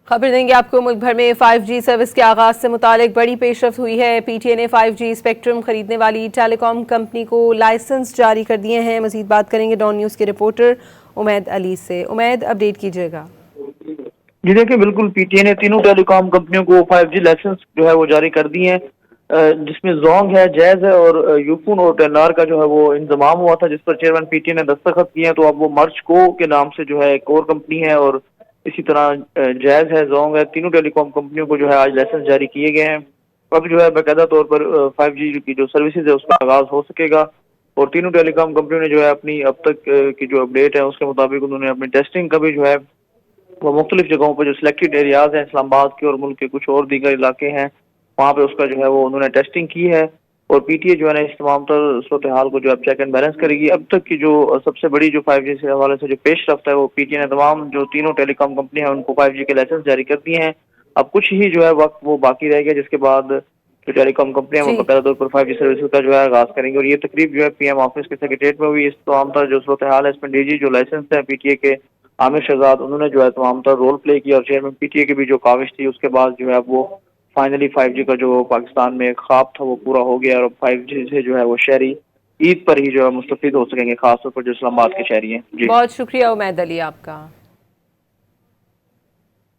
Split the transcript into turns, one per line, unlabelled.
خبر دیں گے آپ کو، ملک بھر میں 5G سروس کے آغاز سے متعلق بڑی پیش رفت ہوئی ہے۔ پی ٹی اے نے 5G اسپیکٹرم خریدنے والی ٹیلی کام کمپنی کو لائسنس جاری کر دیے ہیں۔ مزید بات کریں گے ڈان نیوز کے رپورٹر امید علی سے۔ امید، اپڈیٹ کیجیے گا۔
جی دیکھیں، بالکل پی ٹی اے نے تینوں ٹیلی کام کمپنیوں کو 5G لائسنس جو ہے وہ جاری کر دی ہیں، جس میں زونگ ہے، جیز ہے اور یوفون اور ٹیلنار کا جو ہے وہ انضمام ہوا تھا، جس پر چیئرمین پی ٹی اے نے دستخط کیے ہیں۔ تو اب وہ مرچ کو کے نام سے جو ہے ایک اور کمپنی ہے، اور اسی طرح جیز ہے، زونگ ہے، تینوں ٹیلی کام کمپنیوں کو جو ہے آج لائسنس جاری کیے گئے ہیں۔ اب جو ہے باقاعدہ طور پر 5G کی جو سروسز ہے اس کا آغاز ہو سکے گا، اور تینوں ٹیلی کام کمپنیوں نے جو ہے اپنی اب تک کی جو اپڈیٹ ہے اس کے مطابق انہوں نے اپنی ٹیسٹنگ کا بھی جو ہے وہ مختلف جگہوں پہ جو سلیکٹڈ ایریاز ہیں اسلام آباد کے اور ملک کے کچھ اور دیگر علاقے ہیں، وہاں پہ اس کا جو ہے وہ انہوں نے ٹیسٹنگ کی ہے، اور پی ٹی اے جو ہے نا اس تمام تر صورتحال کو جو اب چیک اینڈ بیلنس کرے گی۔ اب تک کی جو سب سے بڑی جو 5G سے حوالے سے جو پیش رفت ہے وہ پی ٹی اے نے تمام جو تینوں ٹیلی کام کمپنی ہیں ان کو 5G کے لائسنس جاری کر دیے ہیں۔ اب کچھ ہی جو ہے وقت وہ باقی رہ گیا، جس کے بعد جو ٹیلی کام کمپنیاں وہ
جی،
باقاعدہ طور پر 5G سروسز کا جو ہے آغاز کریں گے، اور یہ تقریب جو ہے پی ایم آفس کے سیکریٹریٹ میں ہوئی۔ اس تمام تر جو صورتحال ہے اس میں ڈی جی جو لائسنس ہے پی ٹی اے کے عامر شہزاد، انہوں نے جو ہے تمام تر رول پلے کیا، اور چیئرمین پی ٹی اے کی بھی جو کاوش تھی اس کے بعد جو ہے وہ فائنلی 5G کا جو پاکستان میں ایک خواب تھا وہ پورا ہو گیا، اور اب 5G سے جو ہے وہ شہری عید پر ہی جو ہے مستفید ہو سکیں گے، خاص طور پر جو اسلام آباد کے شہری ہیں۔ جی
بہت شکریہ امید علی آپ کا۔